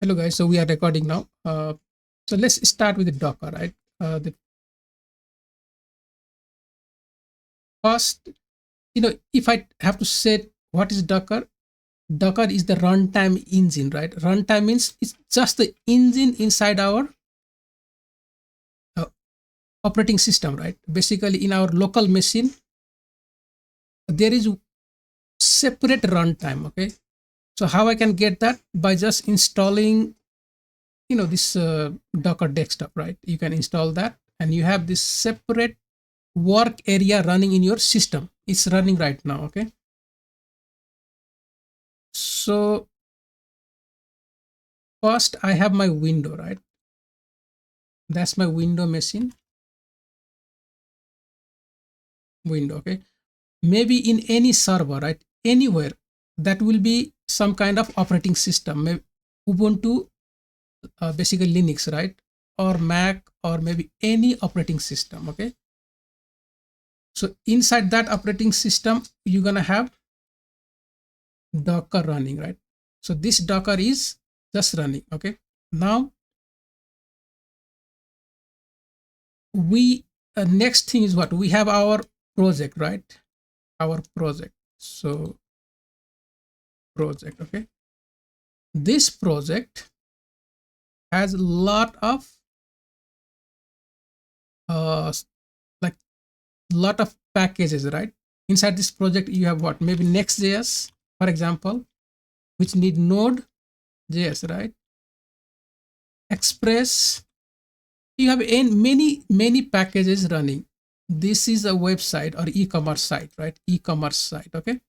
Hello guys, so we are recording now. So let's start with the Docker, right? The first, if I have to say what is Docker, Docker is the runtime engine, right? Runtime means it's just the engine inside our uh, operating system, right? Basically, in our local machine, there is separate runtime. Okay, so how I can get that by just installing, this Docker desktop, right? You can install that, and you have this separate work area running in your system. It's running right now. Okay, so first I have my window, right? That's my window machine window. Okay, maybe in any server, right? Anywhere, that will be some kind of operating system, maybe Ubuntu, basically Linux, right? Or Mac, or maybe any operating system. Okay, so inside that operating system you're gonna have Docker running, right? So this Docker is just running. Okay, now we next thing is what we have, our project, right? Our project. So project. Okay, this project has a lot of uh like lot of packages, right? Inside this project you have what, maybe Next.js, for example, which need Node.js, right? Express. You have many packages running. This is a website or e-commerce site, right? E-commerce site. Okay,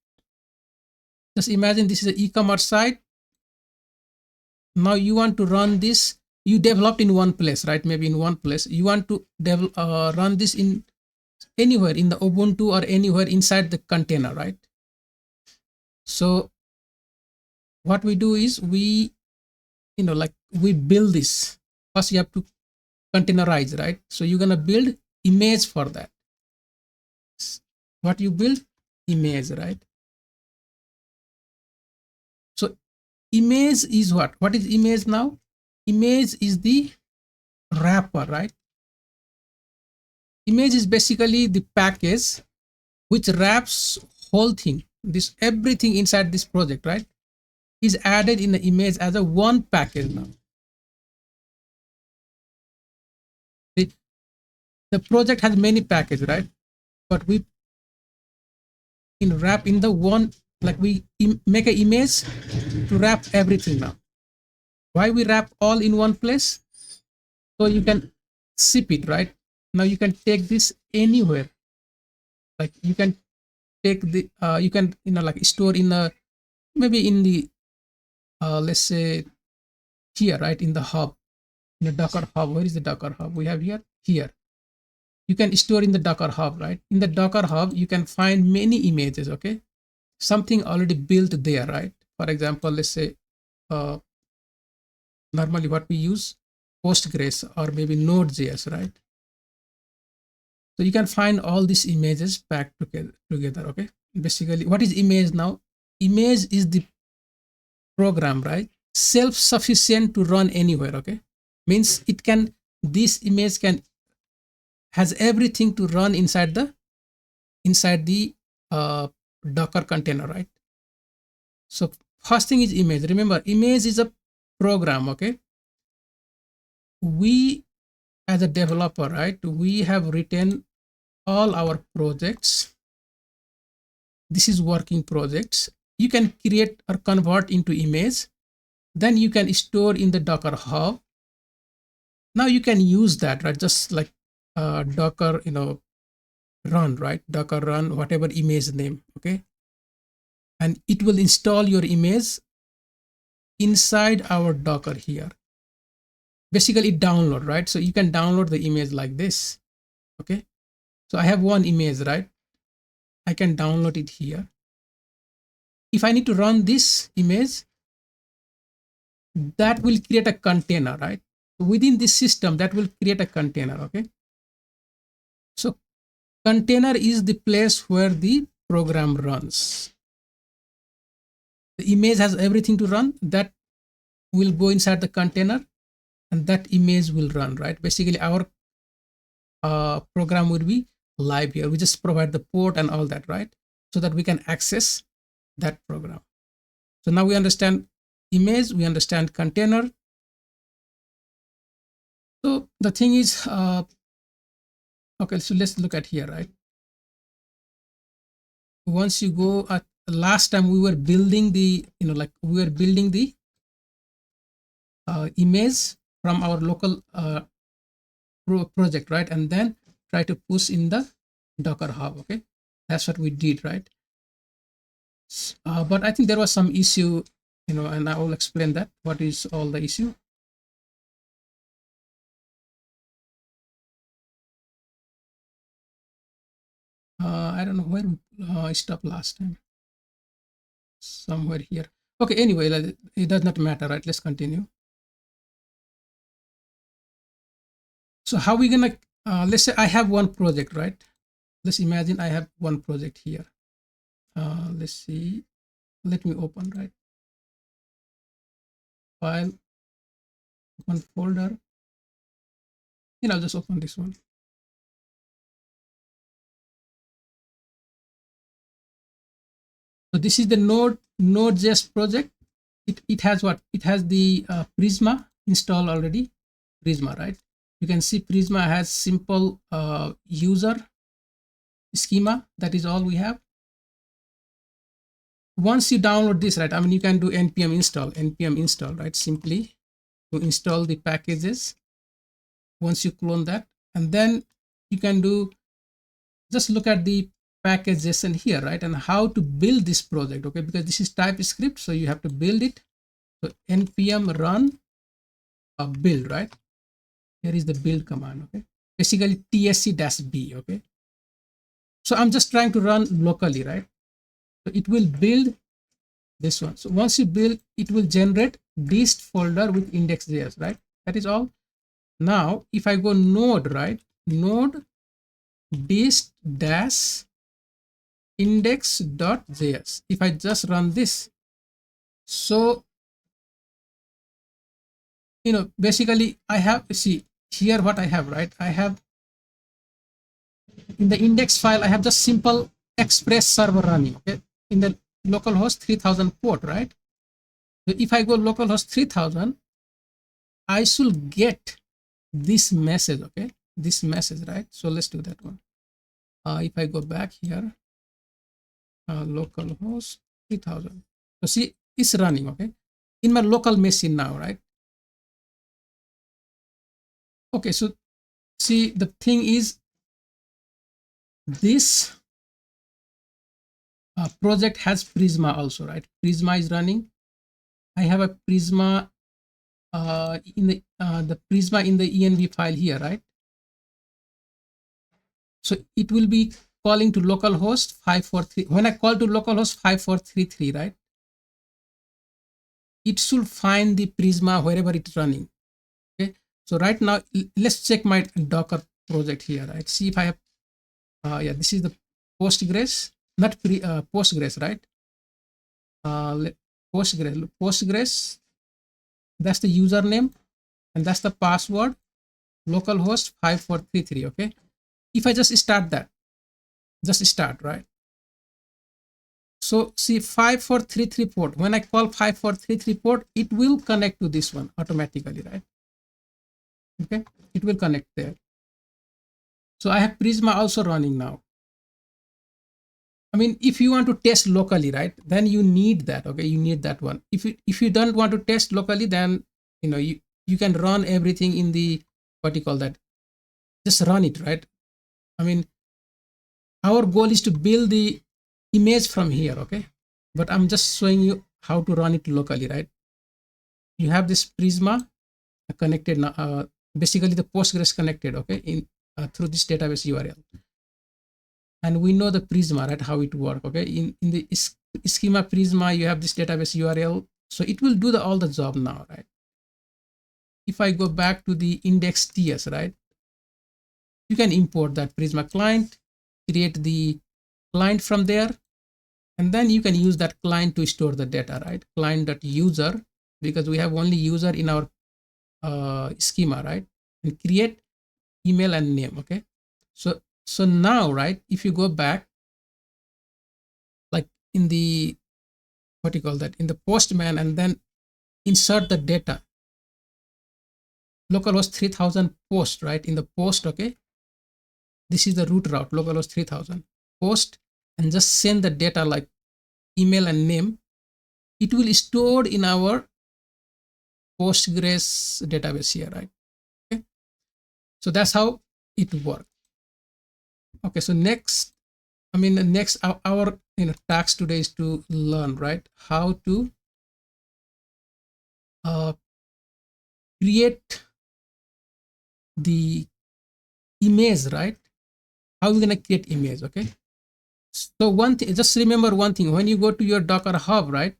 just imagine this is an e-commerce site. Now you want to run this. You developed in one place, right? Maybe in one place you want to run this in anywhere in the Ubuntu or anywhere inside the container, right? So what we do is we build this. First you have to containerize, right? So you're gonna build image for that. What you build? Image, right? So image is what is image now? Image is the wrapper, right? Image is basically the package which wraps whole thing, this everything inside this project, right, is added in the image as a one package. Now the, the project has many packages, right? But we wrap in the one, like we make an image to wrap everything. Now why we wrap all in one place? So you can zip it, right? Now you can take this anywhere. Like you can take the you can like store in a, maybe in the let's say here, right, in the hub, in the Docker hub. Where is the Docker hub? We have here. You can store in the Docker hub, right? In the Docker hub you can find many images. Okay, something already built there, right? For example, let's say uh, normally what we use, Postgres or maybe Node.js, right? So you can find all these images packed together. Okay, basically what is image now? Image is the program, right? Self-sufficient to run anywhere. Okay, means it can, this image can, has everything to run inside the uh, Docker container, right? So first thing is image. Remember, image is a program. Okay, we as a developer, right, we have written all our projects. This is working projects. You can create or convert into image, then you can store in the Docker hub. Now you can use that, right? Just like Docker, run, right? Docker run whatever image name. Okay, and it will install your image inside our Docker here. Basically download, right? So you can download the image like this. Okay, so I have one image, right? I can download it here. If I need to run this image, that will create a container, right? Within this system, that will create a container. Okay, so container is the place where the program runs. The image has everything to run. That will go inside the container, and that image will run, right? Basically, our program will be live here. We just provide the port and all that, right? So that we can access that program. So now we understand image, we understand container. So the thing is, okay, so let's look at here, right? Once you go at last time we were building the, like we were building the image from our local project, right? And then try to push in the Docker Hub. Okay, that's what we did, right? But I think there was some issue, and I will explain that. What is all the issue? I don't know where I stopped last time. Somewhere here. Okay, anyway, it does not matter, right? Let's continue. So how we gonna, let's say I have one project, right? Let's imagine I have one project here. Let's see, let me open, right? File, one folder. I'll just open this one. So this is the Node.js project. It has what? It has the Prisma installed already. Prisma, right? You can see Prisma has simple user schema. That is all we have. Once you download this, right? I mean, you can do npm install, right? Simply to install the packages. Once you clone that, and then you can do, just look at the package.json here, right? And how to build this project, okay? Because this is TypeScript, so you have to build it. So npm run build, right? Here is the build command, okay? Basically tsc-b, okay? So I'm just trying to run locally, right? So it will build this one. So once you build, it will generate dist folder with index.js, right? That is all. Now, if I go node, right? Node dist dash index.js. If I just run this, so basically I have, see here what I have, right? I have in the index file, I have just simple express server running, okay, in the localhost 3000 port, right? So if I go localhost 3000, I should get this message, okay, this message, right? So let's do that one. If I go back here, localhost 3000, so see, it's running, okay, in my local machine now, right? Okay, so see, the thing is, this project has Prisma also, right? Prisma is running. I have a Prisma in the Prisma in the env file here, right? So it will be calling to localhost 543. When I call to localhost 5433, right? It should find the Prisma wherever it's running. Okay. So right now, let's check my Docker project here, right? See if I have, yeah, this is the Postgres, not Postgres, right? Postgres, that's the username, and that's the password, localhost 5433, okay? If I just start that, just start, right? So see 5433 port, when I call 5433 port, it will connect to this one automatically, right? Okay, it will connect there. So I have Prisma also running now. I mean, if you want to test locally, right, then you need that, okay? You need that one. If you don't want to test locally, then you can run everything in the, what you call that, just run it, right? I mean, our goal is to build the image from here, okay? But I'm just showing you how to run it locally, right? You have this Prisma connected now, basically the Postgres connected, okay, in through this database URL. And we know the Prisma, right, how it works, okay? In the schema Prisma, you have this database URL, so it will do all the job now, right? If I go back to the index.ts, right, you can import that Prisma client, create the client from there, and then you can use that client to store the data, right? Client.user because we have only user in our schema, right? And create email and name. Okay, so now, right, if you go back, like in the, what do you call that, in the postman, and then insert the data, localhost 3000 post, right? In the post, okay, this is the root route, localhost 3000 post, and just send the data like email and name. It will store in our Postgres database here, right? Okay, so that's how it works. Okay, so next, I mean, the next our task today is to learn, right, how to create the image, right? How we're gonna create image. Okay, so one thing, just remember one thing: when you go to your Docker Hub, right,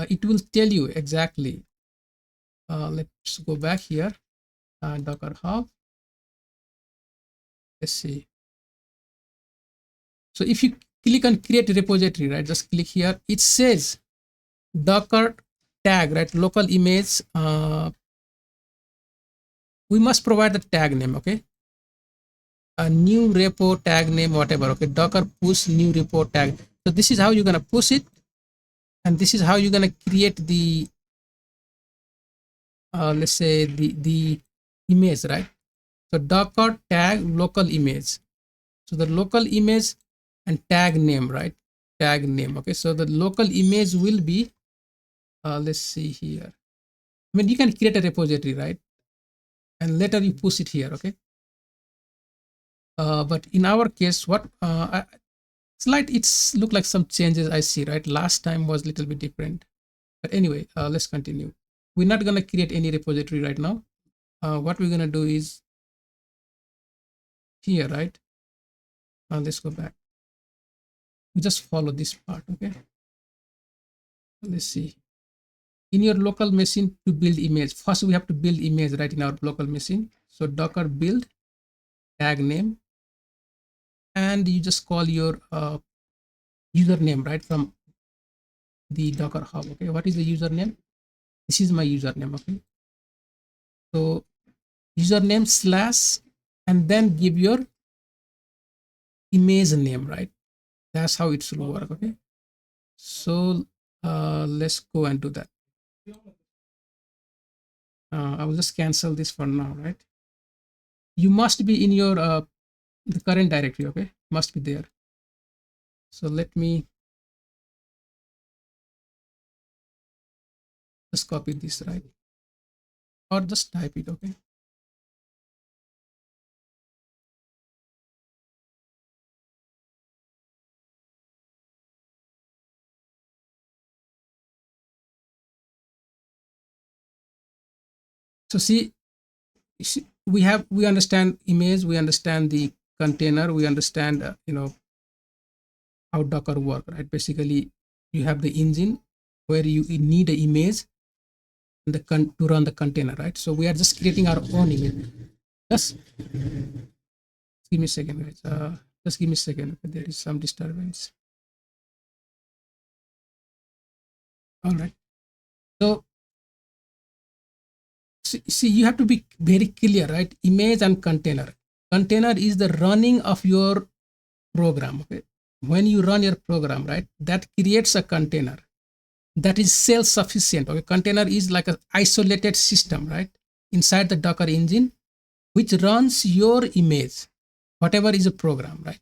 it will tell you exactly. Let's go back here, Docker Hub. Let's see. So if you click on create repository, right, just click here. It says Docker tag, right, local image. We must provide the tag name. Okay, a new repo tag name, whatever. Okay, Docker push new repo tag. So this is how you're gonna push it, and this is how you're gonna create the let's say the image, right? So Docker tag local image. So the local image and tag name, right? Tag name. Okay, so the local image will be let's see here. I mean, you can create a repository, right? And later you push it here. Okay, but in our case, what it's look like some changes I see, right? Last time was a little bit different, but anyway, let's continue. We're not going to create any repository right now. What we're going to do is here, right? Let's go back. We just follow this part. Okay, let's see. In your local machine, to build image, first we have to build image, right, in our local machine. So Docker build tag name, and you just call your username, right, from the Docker Hub. Okay, what is the username? This is my username. Okay, so username slash, and then give your image name, right? That's how it should work. Okay, so let's go and do that. I will just cancel this for now, right? You must be in your the current directory. Okay, must be there. So let me just copy this, right, or just type it. Okay, so see, we understand image, we understand the container, we understand how Docker work, right? Basically, you have the engine where you need an image to run the container, right? So we are just creating our own image. Just give me a second, guys. Just give me a second. There is some disturbance. All right. So see, you have to be very clear, right? Image and container. Container is the running of your program. Okay, when you run your program, right, that creates a container that is self-sufficient. Okay, container is like an isolated system, right, inside the Docker engine, which runs your image, whatever is a program, right?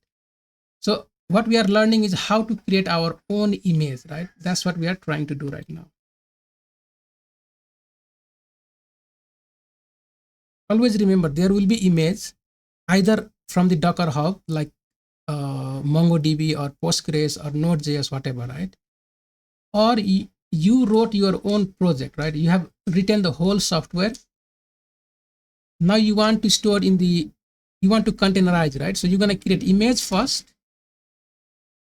So what we are learning is how to create our own image, right? That's what we are trying to do right now. Always remember, there will be image either from the Docker Hub, like MongoDB or Postgres or Node.js, whatever, right? Or you wrote your own project, right? You have written the whole software. Now you want to store in the, you want to containerize, right? So you're going to create image first,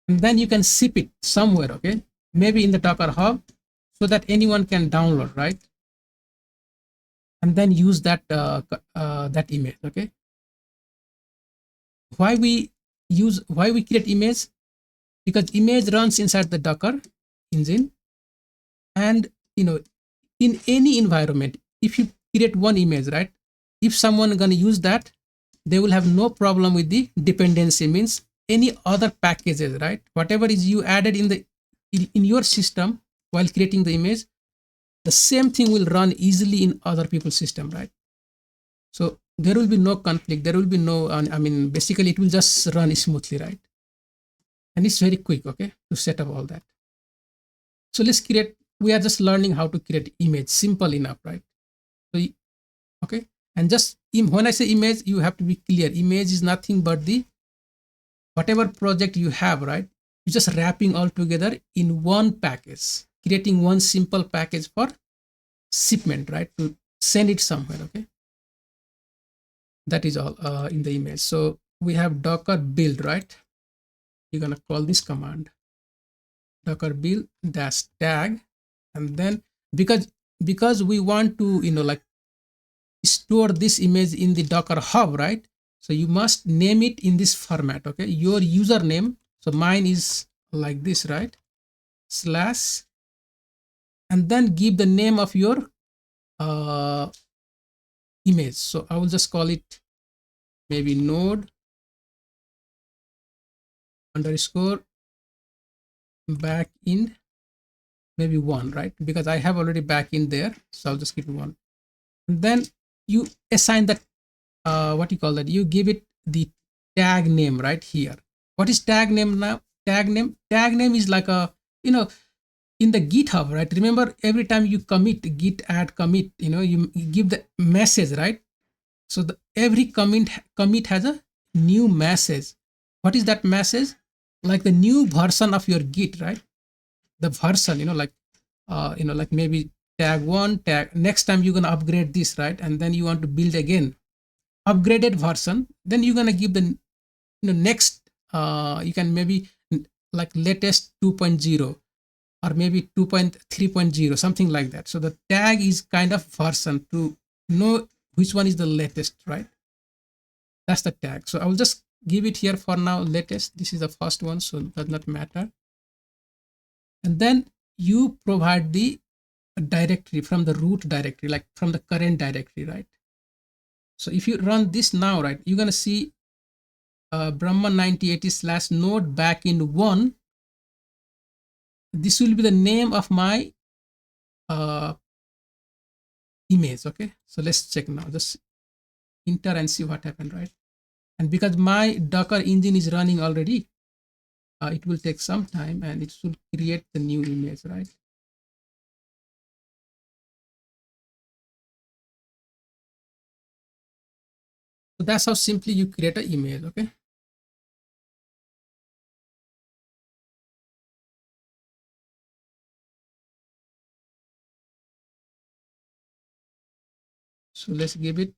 and then you can ship it somewhere, okay? Maybe in the Docker Hub, so that anyone can download, right? And then use that that image, okay? Why we create image? Because image runs inside the Docker engine, and in any environment, if you create one image, right, if someone gonna use that, they will have no problem with the dependency. Means any other packages, right, whatever is you added in the in your system while creating the image, the same thing will run easily in other people's system, right? So there will be no conflict, there will be no I mean, basically it will just run smoothly, right? And it's very quick, okay, to set up all that. So let's create, we are just learning how to create image, simple enough, right? So okay, and just when I say image, you have to be clear, image is nothing but the whatever project you have, right? You just wrapping all together in one package, creating one simple package for shipment, right, to send it somewhere. Okay, that is all in the image. So we have docker build, right? You're gonna call this command docker build dash tag, and then because we want to like store this image in the docker hub, right? So you must name it in this format. Okay, your username, so mine is like this, right, slash, and then give the name of your uh, image. So I will just call it maybe node underscore back in maybe one, right, because I have already back in there, so I'll just keep one. And then you assign that what you call that, you give it the tag name right here. What is tag name now? Tag name is like a, in the GitHub, right? Remember, every time you commit, git add commit, you give the message, right? So every commit has a new message. What is that message? Like the new version of your git, right? The version, like maybe tag one, tag, next time you're gonna upgrade this, right? And then you want to build again upgraded version, then you're gonna give the next you can maybe like latest 2.0 or maybe 2.3.0, something like that. So the tag is kind of version to know which one is the latest, right? That's the tag. So I will just give it here for now latest. This is the first one, so it does not matter. And then you provide the directory from the root directory, like from the current directory, right? So if you run this now, right, you're gonna see Brahman 9080 slash node back in one. This will be the name of my image. Okay, so let's check now, just enter and see what happened, right? And because my Docker engine is running already, it will take some time and it should create the new image, right? So that's how simply you create an image. Okay, so let's give it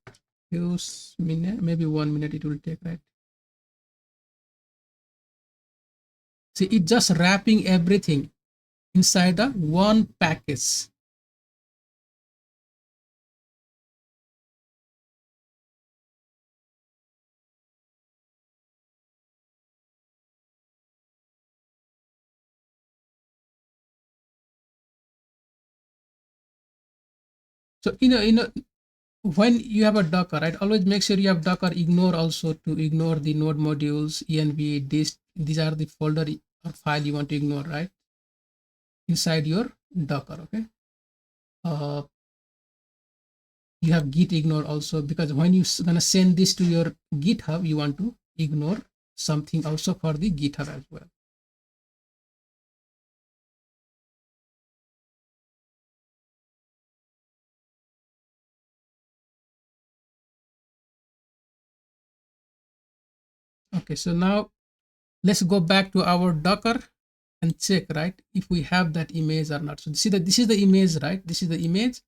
few minute, maybe 1 minute it will take, right? See, it just wrapping everything inside the one package. So when you have a Docker, right, always make sure you have Docker ignore also, to ignore the node modules, env, this, these are the folder or file you want to ignore, right, inside your Docker. Okay, uh, you have git ignore also, because when you gonna send this to your GitHub, you want to ignore something also for the GitHub as well. Okay, so now let's go back to our Docker and check, right, if we have that image or not. So see that this is the image, right? This is the image,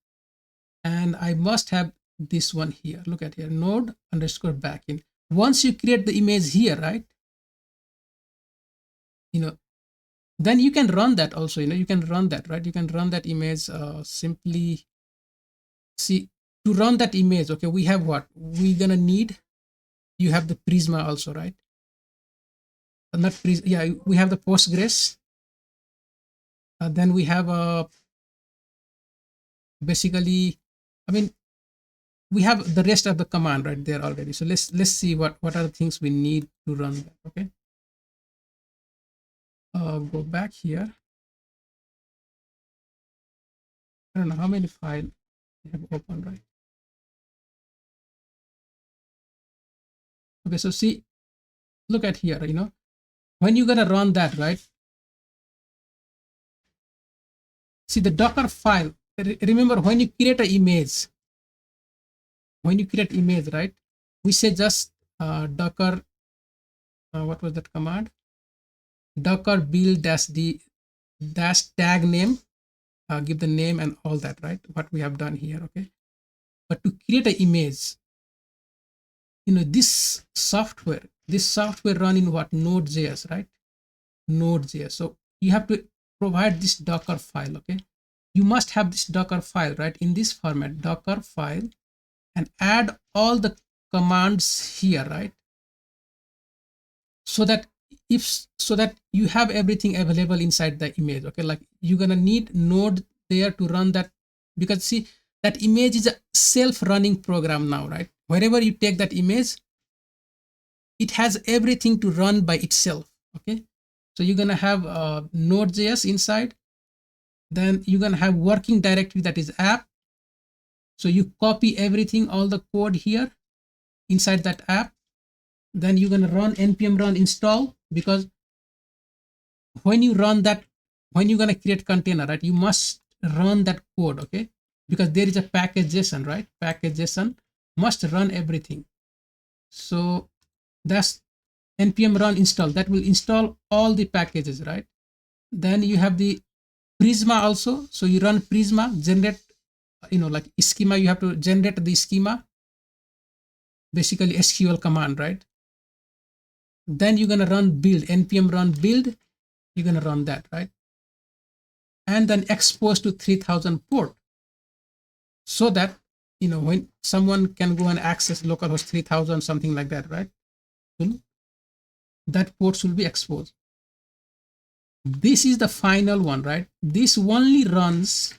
and I must have this one here. Look at here, node underscore backend. Once you create the image here, right, then you can run that also. You can run that, right? You can run that image simply. See, to run that image, okay, we have what we gonna need. You have the Prisma also, right? Not Prisma, yeah, we have the Postgres. Then we have a basically, I mean, we have the rest of the command right there already. So let's see what are the things we need to run that. Okay, go back here. I don't know how many files we have open, right? Okay, so see, look at here, when you're gonna run that, right? See the Docker file. Remember when you create an image, right? We say just Docker, what was that command? Docker build dash d dash tag name, give the name and all that, right? What we have done here, okay? But to create an image, this software run in what? Node.js, right? Node.js. So you have to provide this Docker file, okay? You must have this Docker file, right? In this format, Docker file, and add all the commands here, right? So that you have everything available inside the image, okay? Like you're gonna need Node there to run that, because see, that image is a self-running program now, right? Wherever you take that image, it has everything to run by itself, okay? So you're gonna have Node.js inside, then you're gonna have working directory, that is app. So you copy everything, all the code here inside that app. Then you're gonna run npm run install, because when you run that, when you're gonna create container, right, you must run that code, okay? Because there is a package JSON, right? Package JSON must run everything. So that's npm run install, that will install all the packages, right? Then you have the Prisma also. So you run Prisma, generate, like schema, you have to generate the schema, basically SQL command, right? Then you're gonna run build, npm run build, you're gonna run that, right? And then expose to 3000 port, so that when someone can go and access localhost 3000, something like that, right? That ports will be exposed. This is the final one, right? This only runs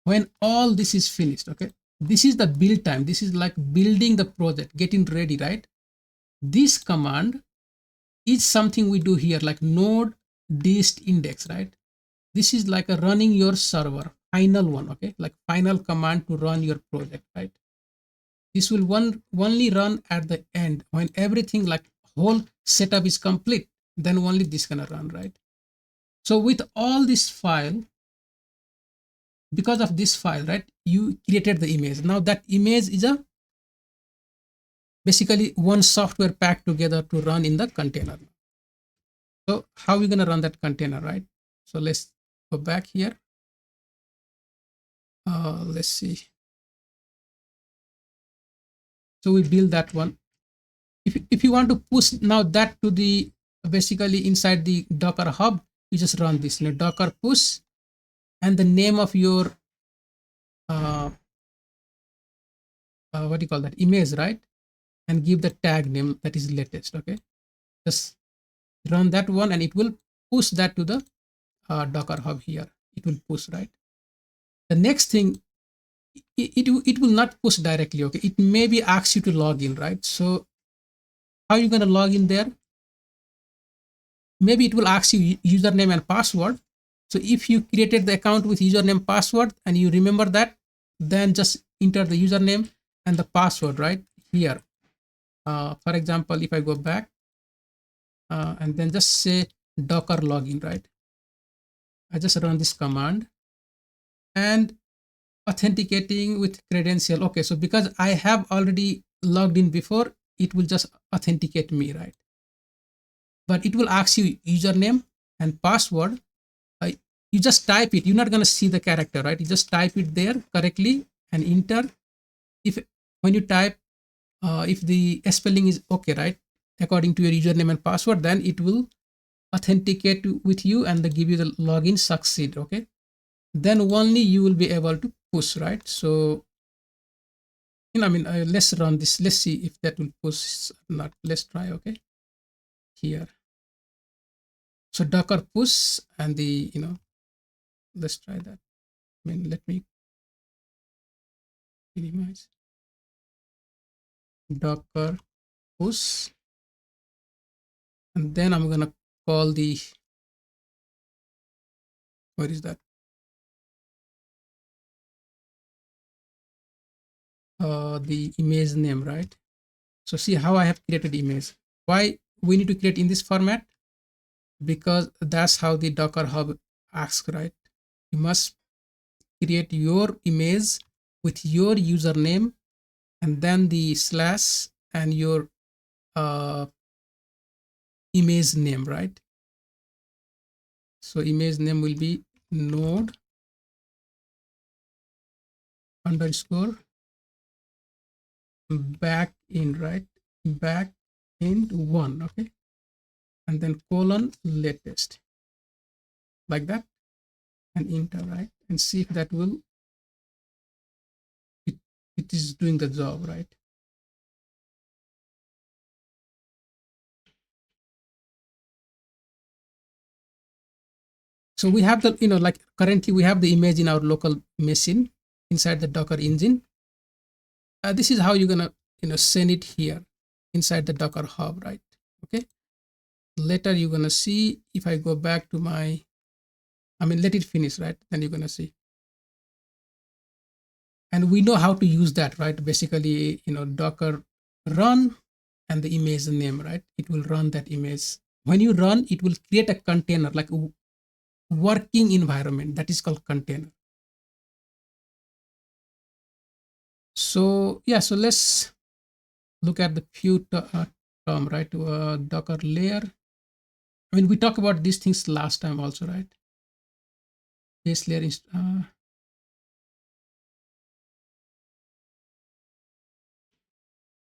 when all this is finished, okay? This is the build time. This is like building the project, getting ready, right? This command is something we do here, like node dist index, right? This is like a running your server, final one, okay? Like final command to run your project, right? This will only run at the end when everything, like whole setup is complete, then only this gonna run, right? So with all this file, because of this file, right, you created the image. Now that image is a basically one software packed together to run in the container. So how are we gonna run that container, right? So let's go back here. Let's see. So we build that one. If you want to push now that to the basically inside the Docker hub, you just run this, Docker push, and the name of your uh, what do you call that, image, right? And give the tag name that is latest, okay? Just run that one and it will push that to the Docker hub here. It will push, right? The next thing, it will not push directly, okay? It maybe asks you to log in, right? So how are you going to log in there? Maybe it will ask you username and password. So if you created the account with username password and you remember that, then just enter the username and the password right here. For example, if I go back and then just say docker login, right? I just run this command and authenticating with credential. Okay, so because I have already logged in before, it will just authenticate me, right? But it will ask you username and password. You just type it. You're not going to see the character, right? You just type it there correctly and enter. If when you type, if the spelling is okay, right, according to your username and password, then it will authenticate with you and they give you the login succeed, okay? Then only you will be able to push, right? So I mean, let's run this. Let's see if that will push or not. Let's try, okay? Here. So Docker push and the, let's try that. let me minimize docker push, and then I'm gonna call the, where is that, the image name, right? So see how I have created image. Why we need to create in this format? Because that's how the Docker Hub asks, right? You must create your image with your username and then the slash and your uh, image name, right? So image name will be node underscore back in, right? Back in one, okay? And then colon latest, like that, and enter, right? And see if that will, it is doing the job, right? So we have the, like currently we have the image in our local machine inside the Docker engine. This is how you're gonna, send it here inside the Docker Hub, right? Okay. Later you're gonna see if I go back to my, let it finish, right? Then you're gonna see. And we know how to use that, right? Basically, Docker run and the image name, right? It will run that image. When you run, it will create a container, like a working environment, that is called container. So yeah, so let's look at the few term, right? Docker layer. We talked about these things last time also, right? Base layer is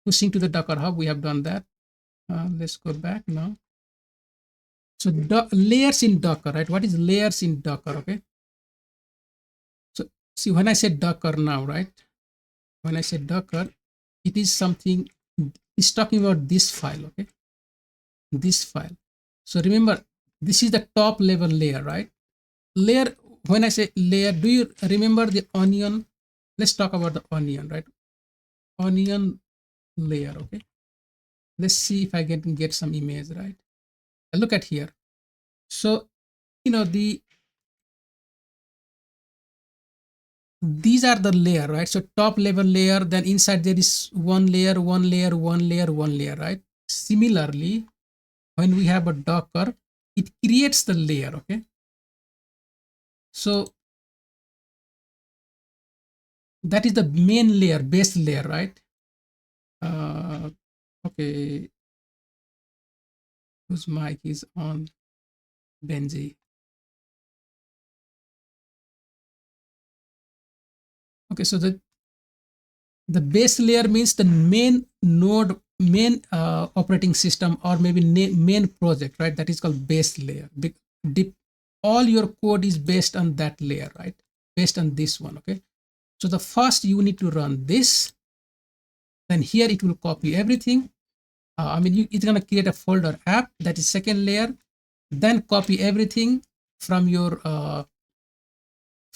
pushing to the Docker Hub. We have done that. Let's go back now. So layers in Docker, right? What is layers in Docker? Okay. So see, when I said Docker now, right? When I said Docker, it is something, it's talking about this file, okay? This file. So remember, this is the top level layer, right? Layer, when I say layer, do you remember the onion? Let's talk about the onion, right? Onion layer, okay? Let's see if I can get some image, right? Look at here. So, these are the layer, right? So top level layer, then inside there is one layer, one layer, one layer, one layer, right? Similarly, when we have a Docker, it creates the layer, okay? So that is the main layer, base layer, right? Okay, whose mic is on? Benji. Okay, so the base layer means the main node, main operating system, or maybe main project, right? That is called base layer. All your code is based on that layer, right? Based on this one, okay? So the first you need to run this, then here it will copy everything. It's gonna create a folder app, that is second layer, then copy everything from your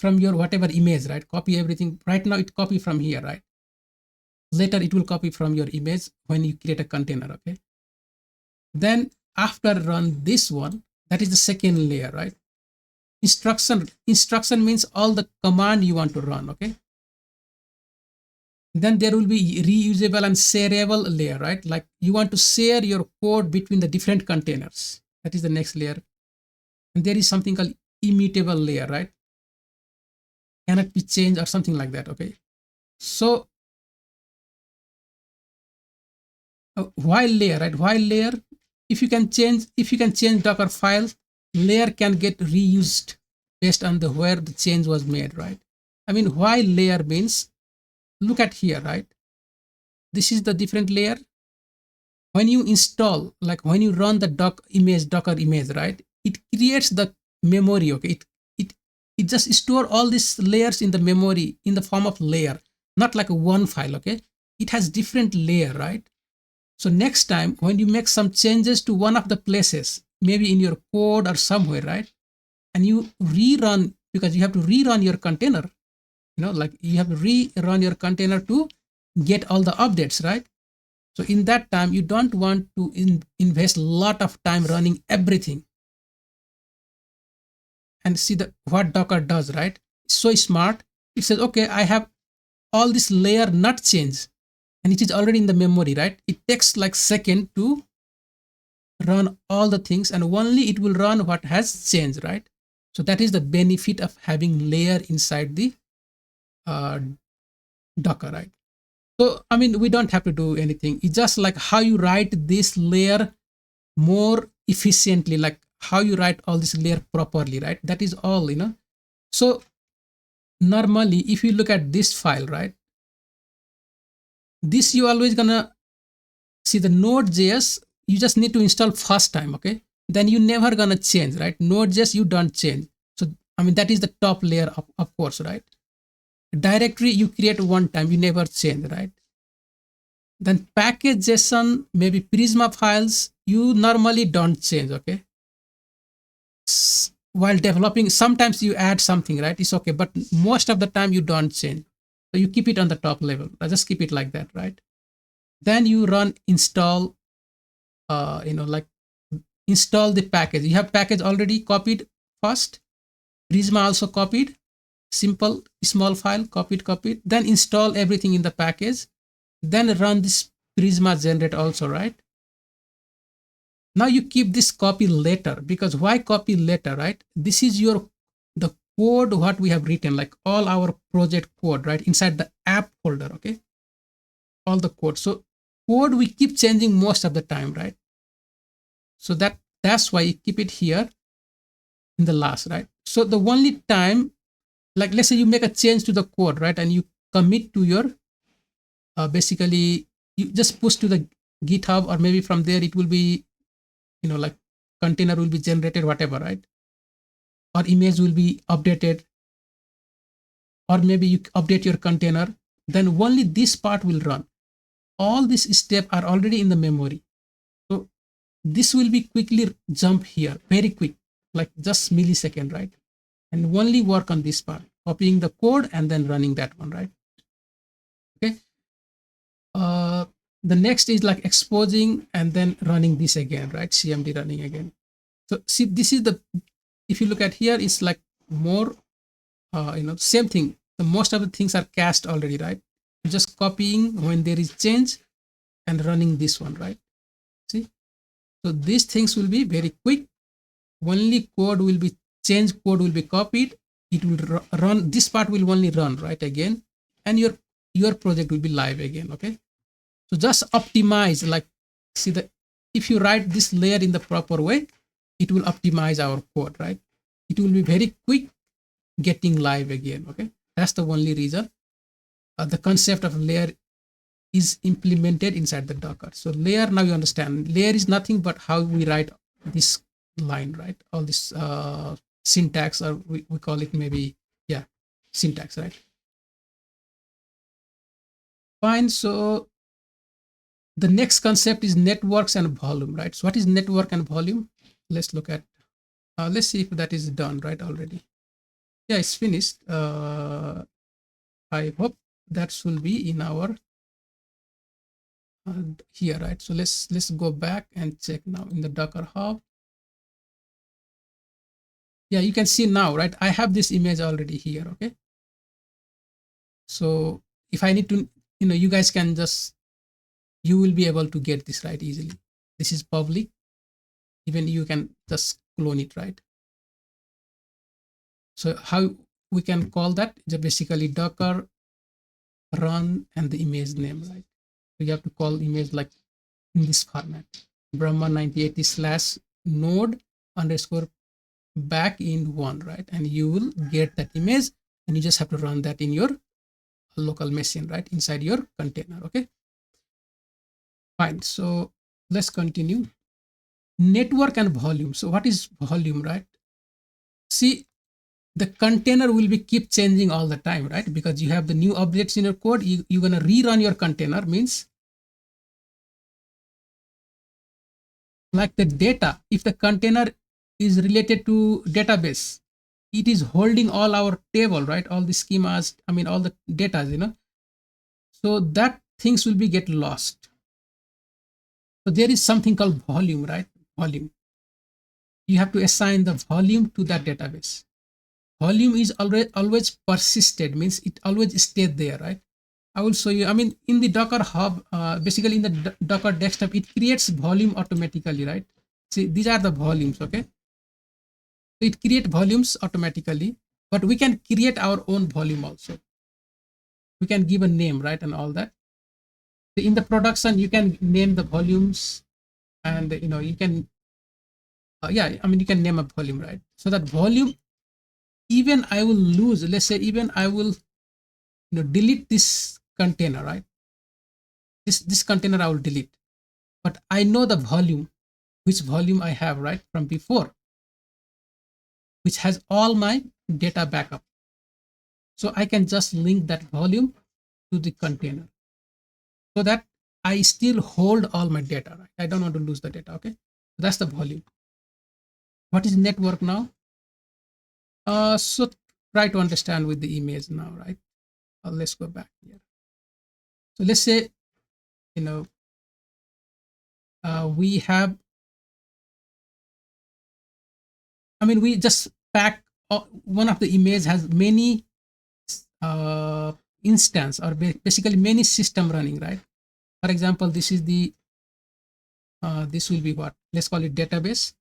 whatever image, right? Copy everything. Right now it copy from here, right? Later it will copy from your image when you create a container, okay? Then after run this one, that is the second layer, right? Instruction means all the command you want to run, okay? Then there will be reusable and shareable layer, right? Like you want to share your code between the different containers. That is the next layer. And there is something called immutable layer, right? Cannot be changed or something like that, okay? So while layer, right? While layer, if you can change Docker file, layer can get reused based on the where the change was made, right? While layer means, look at here, right? This is the different layer. When you install, like when you run the Docker image, right? It creates the memory, okay? It just store all these layers in the memory in the form of layer, not like a one file, okay? It has different layer, right? So next time when you make some changes to one of the places, maybe in your code or somewhere, right? And you rerun because you have to rerun your container. Like you have to rerun your container to get all the updates, right? So in that time, you don't want to invest a lot of time running everything. And see what Docker does, right? It's so smart. It says, okay, I have all this layer not change, and it is already in the memory, right? It takes like second to run all the things, and only it will run what has changed, right? So that is the benefit of having layer inside the uh, Docker, right? So I mean, we don't have to do anything. It's just like how you write this layer more efficiently, like how you write all this layer properly, right? That is all. So normally, if you look at this file, right, this you always gonna see the Node.js. You just need to install first time, okay? Then you never gonna change, right? Node.js you don't change. So I mean that is the top layer of course, right? Directory you create one time, you never change, right? Then package JSON, maybe Prisma files, you normally don't change, okay? While developing, sometimes you add something, right? It's okay, but most of the time you don't change. So you keep it on the top level. Just keep it like that, right? Then you run install, like install the package. You have package already copied first. Prisma also copied. Simple small file copied. Then install everything in the package. Then run this Prisma generate also, right? Now you keep this copy later, because why copy later, right? This is the code what we have written, like all our project code, right? Inside the app folder, okay? All the code. So code we keep changing most of the time, right? So that's why you keep it here in the last, right? So the only time, like let's say you make a change to the code, right? And you commit to your, basically you just push to the GitHub, or maybe from there it will be, like container will be generated, whatever, right? Or image will be updated, or maybe you update your container, then only this part will run. All these steps are already in the memory. So this will be quickly jump here, very quick, like just millisecond, right? And only work on this part, copying the code and then running that one, right? Okay. The next is like exposing and then running this again, right? CMD running again. So see, this is if you look at here, it's like more, same thing. The most of the things are cached already, right? You're just copying when there is change and running this one, right? See, so these things will be very quick. Only code will be changed, code will be copied. It will run. This part will only run, right, again, and your project will be live again. Okay. So just optimize, like see if you write this layer in the proper way, it will optimize our code, right? It will be very quick getting live again. Okay, that's the only reason the concept of layer is implemented inside the Docker. So layer, now you understand, layer is nothing but how we write this line, right? All this syntax, or we call it maybe, yeah, syntax, right? Fine. So the next concept is networks and volume, right? So what is network and volume? Let's look at, let's see if that is done right already. Yeah, it's finished. I hope that should be in our here, right? So let's go back and check now in the Docker Hub. Yeah, you can see now, right? I have this image already here. Okay. So if I need to, you guys can just, you will be able to get this right easily. This is public. Even you can just clone it, right? So how we can call that? Just basically Docker run and the image name, right? So you have to call image like in this format, Brahma 9080 slash node underscore back in one, right? And you will get that image, and you just have to run that in your local machine, right? Inside your container. Okay. Fine. So let's continue. Network and volume. So what is volume, right? See, the container will be keep changing all the time, right? Because you have the new objects in your code. You're going to rerun your container, means like the data. If the container is related to database, it is holding all our table, right? All the schemas, I mean, all the data, so that things will be get lost. So there is something called volume, right? Volume. You have to assign the volume to that database. Volume is always persisted, means it always stayed there, right? I will show you. I mean, in the Docker Hub, basically in the Docker desktop, it creates volume automatically, right? See, these are the volumes, okay? So it creates volumes automatically, but we can create our own volume also. We can give a name, right, and all that. So in the production, you can name the volumes, and you can, yeah, I mean, you can name a volume, right? So that volume, even I will lose. Let's say even I will, delete this container, right? This container I will delete, but I know the volume, which volume I have, right, from before, which has all my data backup. So I can just link that volume to the container so that I still hold all my data, right? I don't want to lose the data, okay? That's the volume. What is network now? So try to understand with the image now, right? Let's go back here. So let's say, you know, we have, I mean, we just pack, one of the image has many uh, instance, or basically many system running, right? For example, this is the, this will be what? Let's call it database,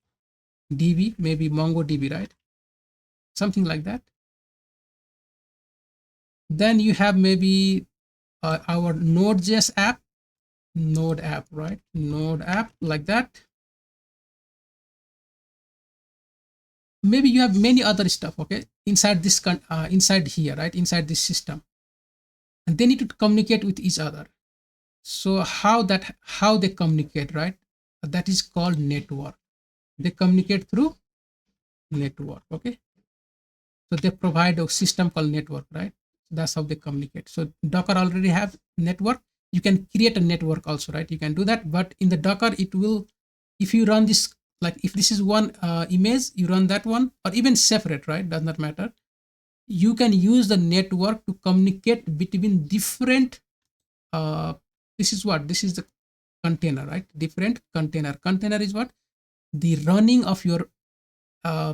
DB, maybe MongoDB, right? Something like that. Then you have maybe our Node.js app, Node app, right? Node app, like that. Maybe you have many other stuff, okay, inside this inside here, right, inside this system, and they need to communicate with each other. So how they communicate, right? That is called network. They communicate through network, okay? So they provide a system called network, right? That's how they communicate. So Docker already have network. You can create a network also, right? You can do that, but in the Docker it will, if you run this, like if this is one image, you run that one, or even separate, right? Does not matter. You can use the network to communicate between different, this is what, this is the container, right? Different container is what, the running of your uh,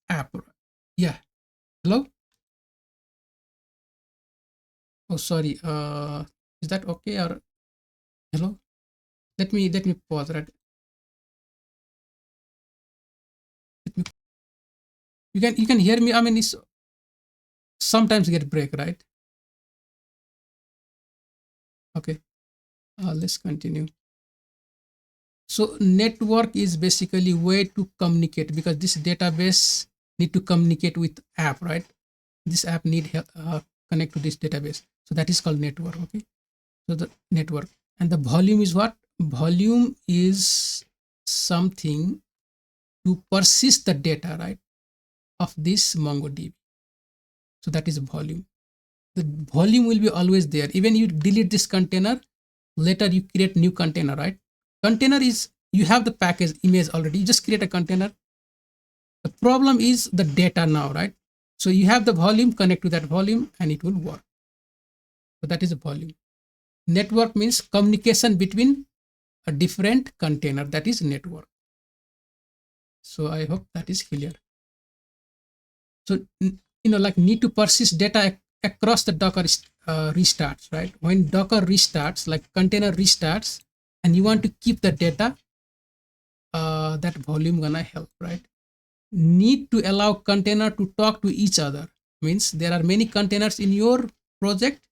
app. Yeah, hello. Oh, sorry. Is that okay, or hello? Let me pause, right? Let me, you can hear me. I mean, it's sometimes get break, right? Okay. Let's continue. So network is basically way to communicate, because this database need to communicate with app, right? This app need connect to this database. So that is called network. Okay. So the network, and the volume is what? Volume is something to persist the data, right, of this MongoDB. So that is volume. The volume will be always there. Even you delete this container, later you create new container, right? Container is, you have the package image already, you just create a container. The problem is the data now, right? So you have the volume, connect to that volume and it will work. So that is a volume. Network means communication between a different container, that is network. So I hope that is clear. So like need to persist data across the Docker restarts, right? When Docker restarts, like container restarts, and you want to keep the data, that volume gonna help, right? Need to allow container to talk to each other, means there are many containers in your project.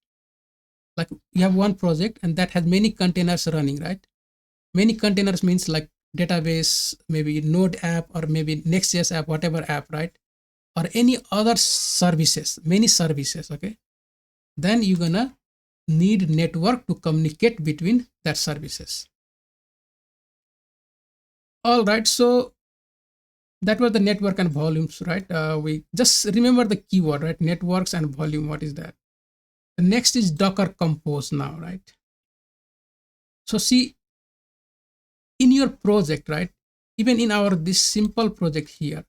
Like you have one project and that has many containers running, right? Many containers means like database, maybe Node app, or maybe Next.js app, whatever app, right? Or any other services, many services, okay? Then you're gonna need network to communicate between that services. All right, so that was the network and volumes, right? We just remember the keyword, right? Networks and volume. What is that? The next is Docker Compose now, right? So see, in your project, right? Even in our this simple project here,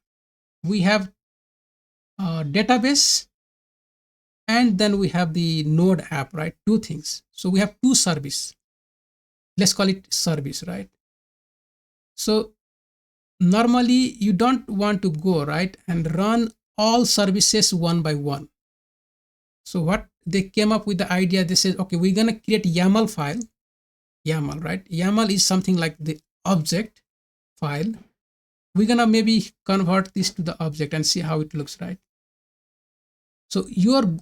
we have database, and then we have the node app, right? Two things. So we have two service. Let's call it service, right? So normally you don't want to go right and run all services one by one. So what they came up with the idea, they said, okay, we're gonna create YAML file. YAML, right? YAML is something like the object file. We're gonna maybe convert this to the object and see how it looks, right? So you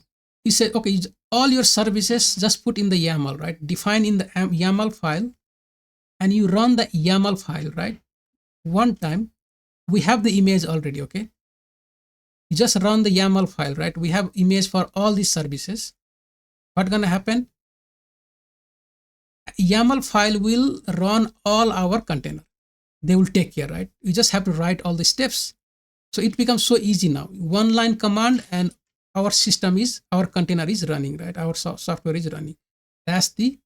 said, okay, all your services just put in the YAML, right? Define in the YAML file, and you run the YAML file, right? One time, we have the image already, okay? You just run the YAML file, right? We have image for all these services. What's gonna happen? YAML file will run all our container. They will take care, right? You just have to write all the steps. So it becomes so easy now. One line command and our our container is running, right? Our software is running. That's the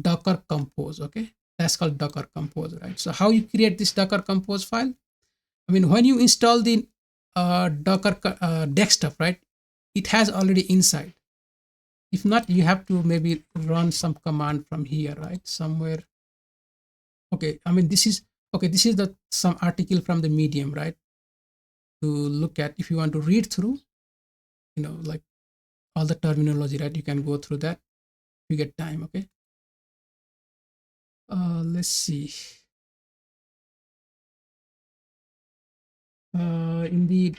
Docker Compose, okay? That's called Docker Compose, right? So how you create this Docker Compose file? I mean, when you install the Docker desktop, right? It has already inside. If not, you have to maybe run some command from here, right? Somewhere. Okay, I mean, this is okay. This is the some article from the Medium, right? To look at if you want to read through, like all the terminology, right? You can go through that if you get time, okay? Let's see. In the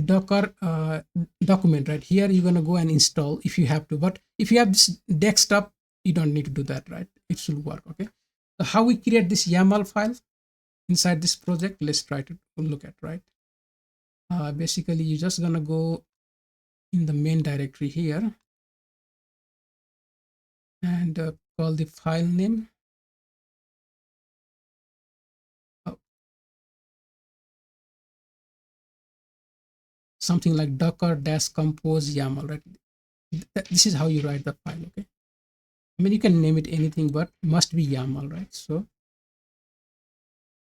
Docker document, right here, you're gonna go and install if you have to. But if you have this desktop, you don't need to do that, right? It should work, okay? So how we create this YAML file inside this project? Let's try to look at, right? Basically, you're just gonna go in the main directory here and call the file name. Something like docker-compose YAML, right? This is how you write the file, okay? I mean, you can name it anything, but must be YAML, right? So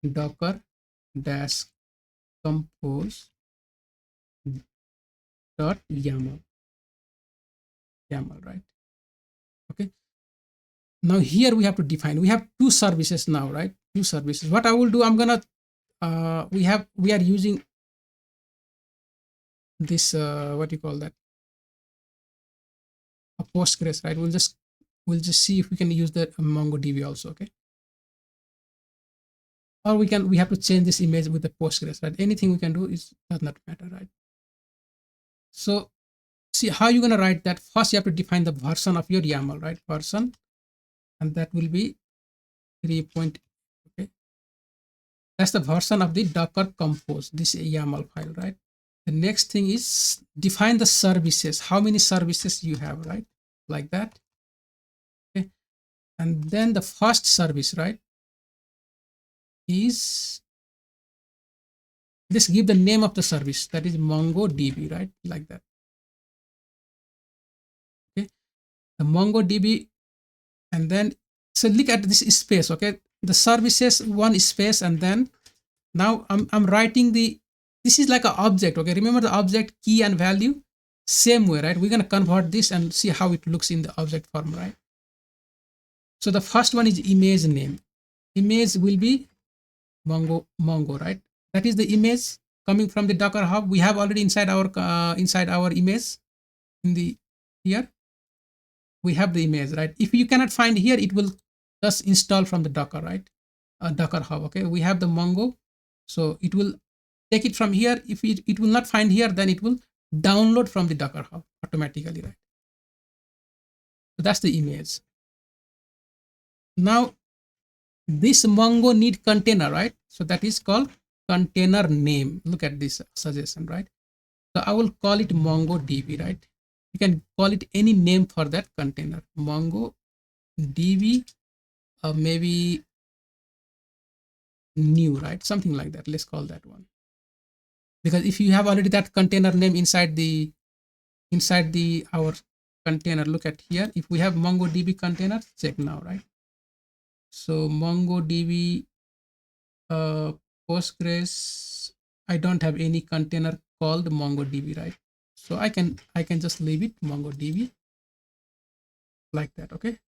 docker-compose dot YAML, right? Okay. Now here we have to define. We have two services now, right? Two services. What I will do, I'm gonna we are using this what do you call that? A Postgres, right? We'll just see if we can use the MongoDB also, okay? Or we have to change this image with the Postgres, right? Anything we can do does not matter, right? So see how you're gonna write that. First, you have to define the version of your YAML, right? Version, and that will be 3. Okay, that's the version of the Docker Compose, this YAML file, right? The next thing is define the services. How many services you have, right? Like that. Okay, and then the first service, right, is, let's give the name of the service, that is MongoDB, right? Like that. Okay, the MongoDB, and then so look at this space, okay? The services one space, and then now I'm writing this is like an object, okay? Remember the object key and value, same way, right? We're gonna convert this and see how it looks in the object form, right? So the first one is image name. Image will be Mongo, right? That is the image coming from the Docker Hub. We have already inside our image in the here. We have the image, right? If you cannot find here, it will just install from the Docker, right? Docker Hub, okay? We have the Mongo, so it will take it from here. If it will not find here, then it will download from the Docker Hub automatically, right? So that's the image. Now this Mongo need container, right? So that is called container name. Look at this suggestion, right? So I will call it MongoDB, right? You can call it any name for that container. MongoDB, maybe new, right? Something like that. Let's call that one. Because if you have already that container name inside our container, look at here. If we have MongoDB container, check now, right? So MongoDB Postgres I don't have any container called MongoDB, right? So I can just leave it MongoDB like that. Okay,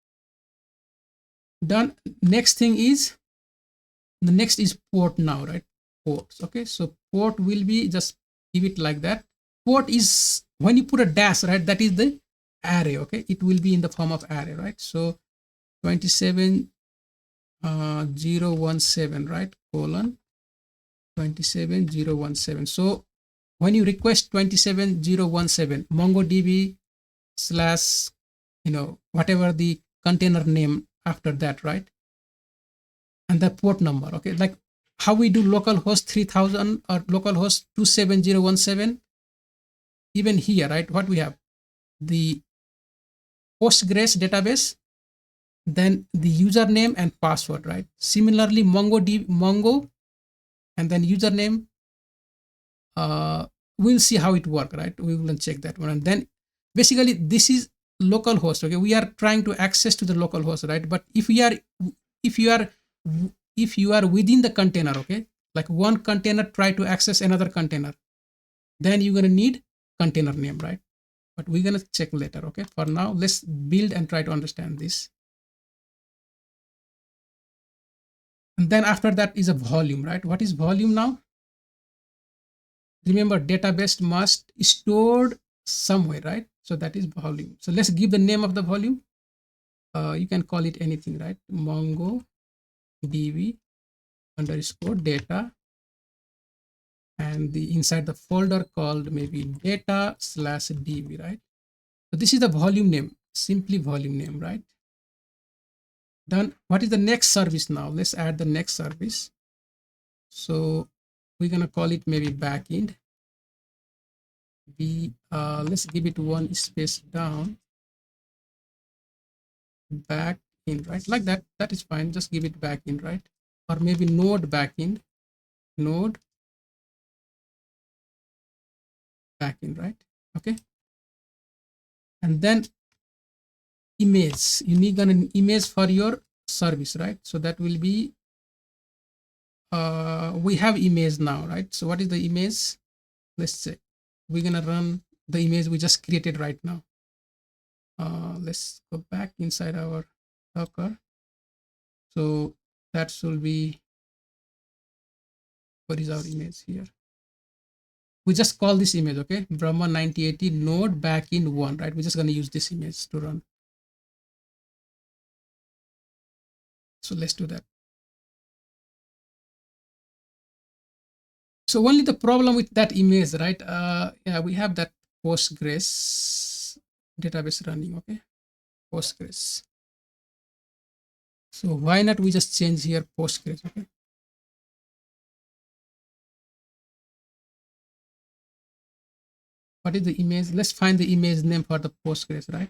done. Next thing is, the next is port now, right? Ports. Okay, so port will be, just give it like that. Port is when you put a dash, right? That is the array. Okay, it will be in the form of array, right? So 27017, right? Colon 27017. So when you request 27017, MongoDB slash, whatever the container name after that, right? And the port number. Okay, like how we do localhost 3000 or localhost 27017. Even here, right, what we have, the Postgres database, then the username and password, right? Similarly, Mongo, and then username. We'll see how it work, right? We will check that one. And then basically this is localhost. Okay, we are trying to access to the localhost, right? But if you are within the container, okay, like one container try to access another container, then you're gonna need container name, right? But we're gonna check later. Okay, for now let's build and try to understand this. And then after that is a volume, right? What is volume now? Remember, database must stored somewhere, right? So that is volume. So let's give the name of the volume. You can call it anything, right? MongoDB underscore data, and the inside the folder called maybe data slash db, right? So this is the volume name, simply volume name, right? Done. What is the next service now? Let's add the next service. So we're gonna call it maybe backend. Let's give it one space down. Backend, right? Like that. That is fine. Just give it backend, right? Or maybe node backend, node backend, right? Okay. And then image. You need an image for your service, right? So that will be we have image now, right? So what is the image? Let's check. We're gonna run the image we just created right now. Let's go back inside our Docker. So that should be, what is our image here? We just call this image, okay? Brahma 9080 node back in one, right? We're just gonna use this image to run. So let's do that. So only the problem with that image, right? Yeah, we have that Postgres database running, okay? Postgres. So why not we just change here Postgres, okay? What is the image? Let's find the image name for the Postgres, right?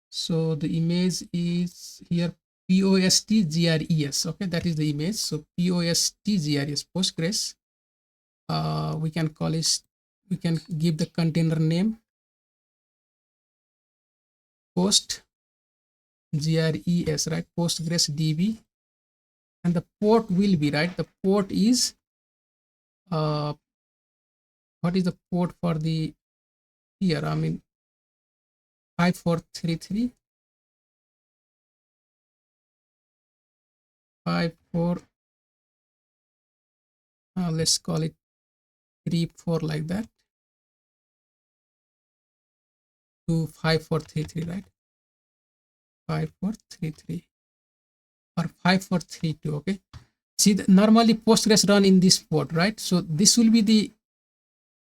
So the image is here POSTGRES, okay? That is the image. So POSTGRES, Postgres. We can call it, we can give the container name Post GRES, right? Postgres DB, and the port will be, right? The port is what is the port for the here? I mean 5433 54. Let's call it 34 like that to 5433, right? 5433 or 5432, okay? See, normally Postgres run in this port, right? So this will be the,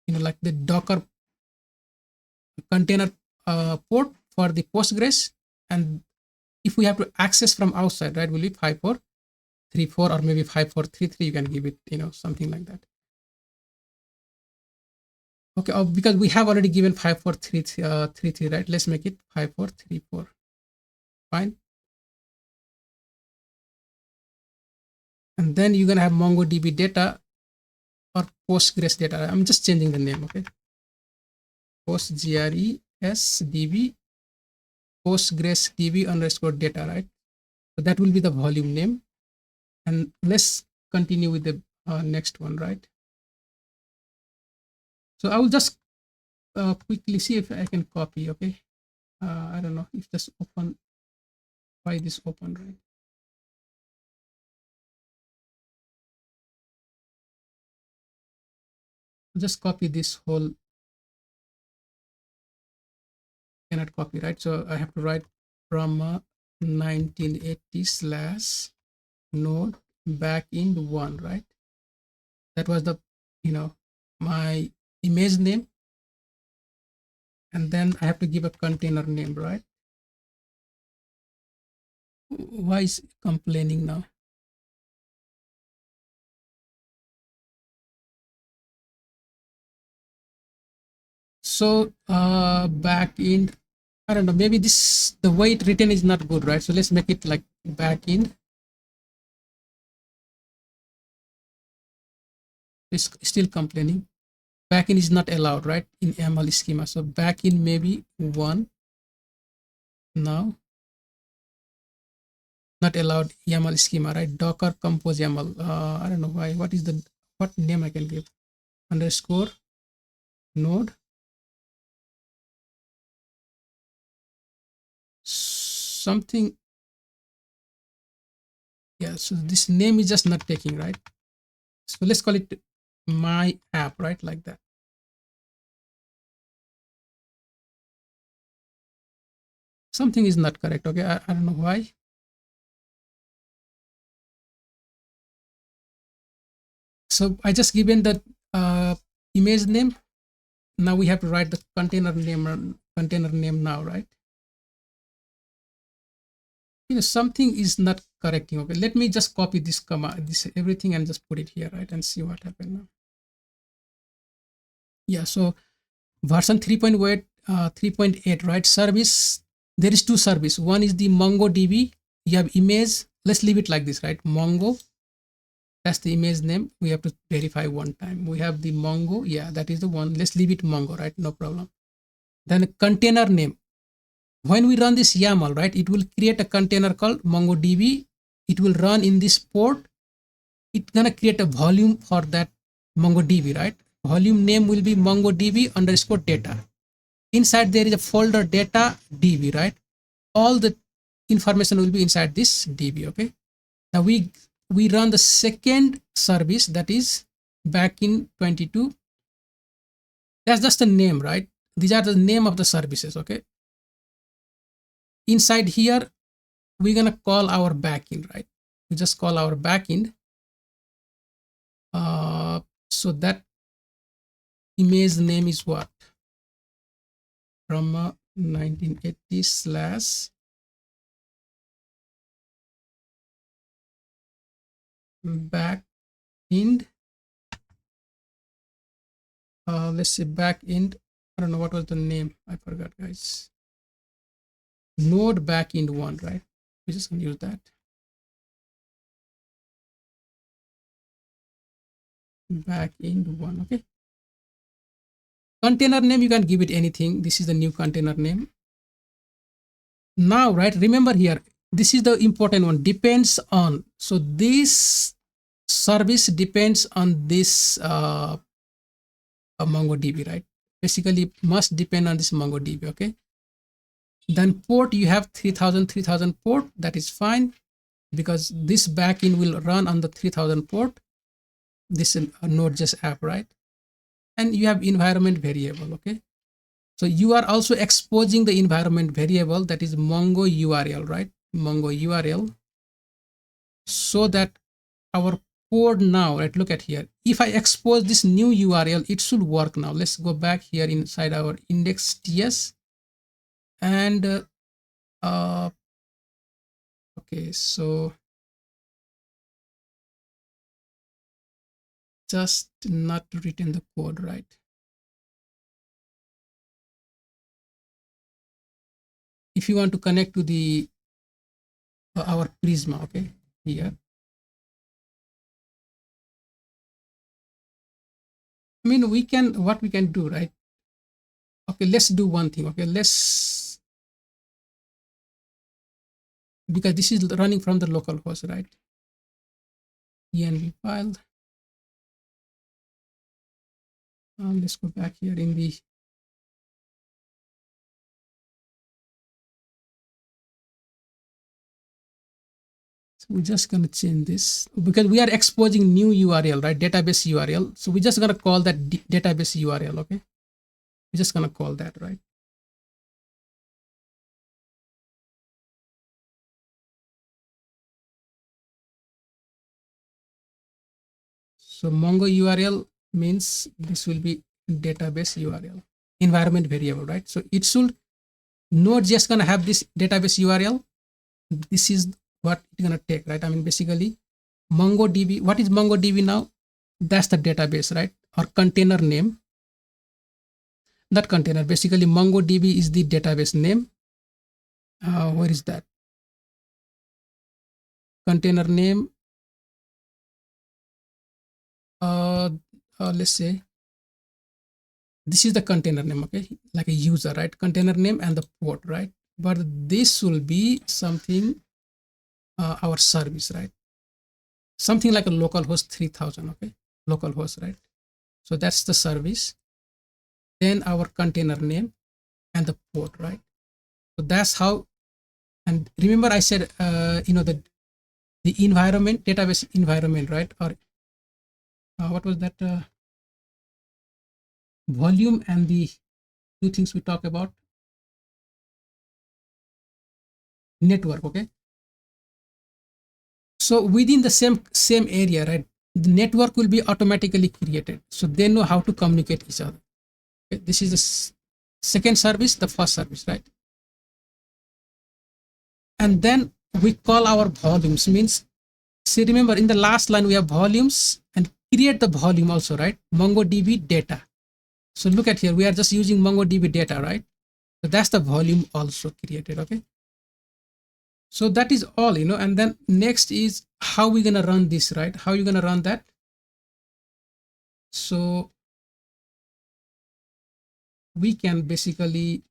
like the Docker container port for the Postgres. And if we have to access from outside, right, will be 5434 or maybe 5433. You can give it, something like that. Okay, because we have already given 5433, right? Let's make it 5434. Fine. And then you're gonna have MongoDB data or Postgres data. I'm just changing the name, okay? PostGRES DB Postgres DB underscore data, right? So that will be the volume name. And let's continue with the next one, right? So I will just quickly see if I can copy. Okay. I don't know if just open, why this open, right? Just copy this whole, cannot copy, right? So I have to write from 1980 slash node backend one, right? That was the, my image name. And then I have to give a container name, right? Why is it complaining now? So backend, I don't know, maybe this, the way it written is not good, right? So let's make it like backend. It's still complaining. Backend is not allowed, right? In YAML schema. So backend maybe one now. Not allowed YAML schema, right? Docker compose YAML. I don't know why. What is the, what name I can give? Underscore node something. Yeah, so this name is just not taking, right? So let's call it my app, right? Like that. Something is not correct. Okay, I don't know why. So I just given the image name. Now we have to write the container name now, right? Something is not correcting. Okay, let me just copy this command, this everything, and just put it here, right? And see what happened now. Yeah, so version 3.8, 3.8, right? Service, there is two service. One is the MongoDB. You have image. Let's leave it like this, right? Mongo, that's the image name. We have to verify one time. We have the Mongo. Yeah, that is the one. Let's leave it Mongo, right? No problem. Then container name. When we run this YAML, right, it will create a container called MongoDB. It will run in this port. It's gonna create a volume for that MongoDB, right? Volume name will be MongoDB underscore data. Inside there is a folder data DB, right? All the information will be inside this DB. Okay. Now we run the second service, that is back in 22. That's just the name, right? These are the name of the services. Okay. Inside here, we're gonna call our backend, right? We just call our backend. So that image name is what? From 1980 slash backend. Let's say backend. I don't know what was the name. I forgot, guys. Node backend one, right? We just gonna use that. Backend one. Okay. Container name, you can give it anything. This is the new container name. Now, right? Remember here, this is the important one. Depends on. So this service depends on this MongoDB, right? Basically, must depend on this MongoDB. Okay. Then port, you have 3000 port. That is fine because this backend will run on the 3000 port. This Node.js app, right? And you have environment variable. Okay. So you are also exposing the environment variable, that is Mongo URL, right? Mongo URL, so that our code now, right? Look at here. If I expose this new URL, it should work now. Let's go back here inside our index.ts and okay, so just not written the code, right? If you want to connect to the our Prisma, okay, here. I mean, we can, what we can do, right? Okay, let's do one thing. Okay, let's because this is running from the local host, right? env file. Let's go back here in the we're just going to change this because we are exposing new URL, right? Database URL. So we're just going to call that database URL. Okay. We're just going to call that, right? So Mongo URL means this will be database URL environment variable, right? So it should not just going to have this database URL. This is what it's going to take, right? I mean, basically MongoDB. What is MongoDB now? That's the database, right? Or container name. That container, basically MongoDB is the database name. Where is that? Container name. Let's say this is the container name, okay? Like a user, right? Container name and the port, right? But this will be something, our service, right? Something like a localhost 3000, okay? Localhost, right? So that's the service. Then our container name and the port, right? So that's how. And remember, I said, the environment, database environment, right? Or what was that? Volume and the two things we talk about. Network, okay? So within the same area, right? The network will be automatically created, so they know how to communicate each other. Okay? This is the second service, the first service, right? And then we call our volumes. Means, see, remember in the last line we have volumes and create the volume also, right? MongoDB data. So look at here, we are just using MongoDB data, right? So that's the volume also created, okay? So that is all, and then next is how we're going to run this, right? How you going to run that? So we can basically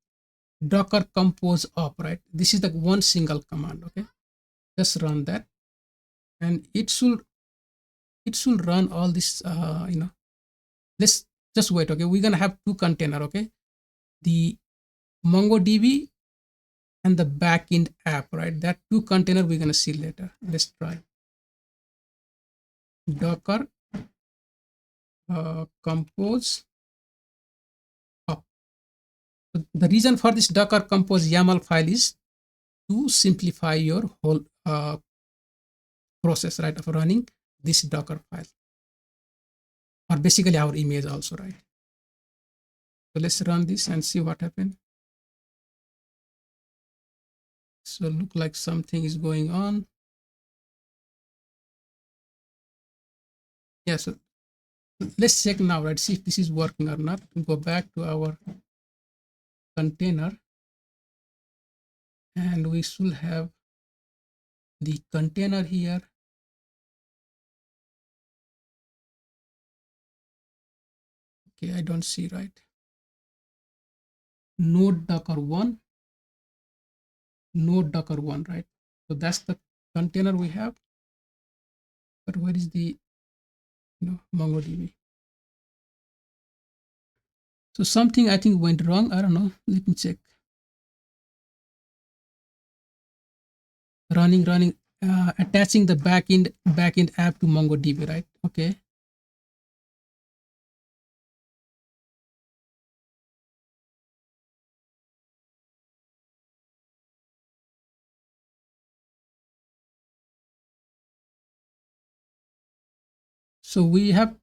docker compose up, right? This is the one single command, okay? Just run that and it should run all this, let's just wait, okay? We're going to have two container, okay? The MongoDB and the backend app, right? That two container we're going to see later. Let's try docker compose up. The reason for this docker compose YAML file is to simplify your whole process, right, of running this docker file, or basically our image also, right? So let's run this and see what happened. So look like something is going on. Yeah, so let's check now, right? See if this is working or not. Go back to our container and we should have the container here. Okay, I don't see, right? Node docker one, node docker one, right? So that's the container we have. But where is the MongoDB? So something I think went wrong. I don't know. Let me check. Running, attaching the backend app to MongoDB, right? Okay. So we have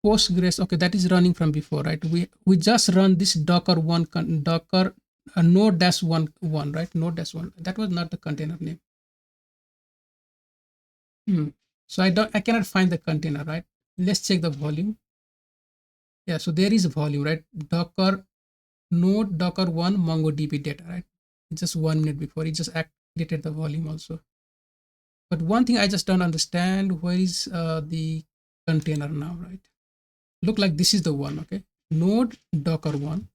Postgres. Okay, that is running from before, right? We just run this docker one docker node dash one, right? Node dash one. That was not the container name. So I cannot find the container, right? Let's check the volume. Yeah, so there is a volume, right? Docker node docker one MongoDB data, right? Just 1 minute before it just activated the volume also. But one thing I just don't understand, where is the container now, right? Look like this is the one, okay? Node docker one,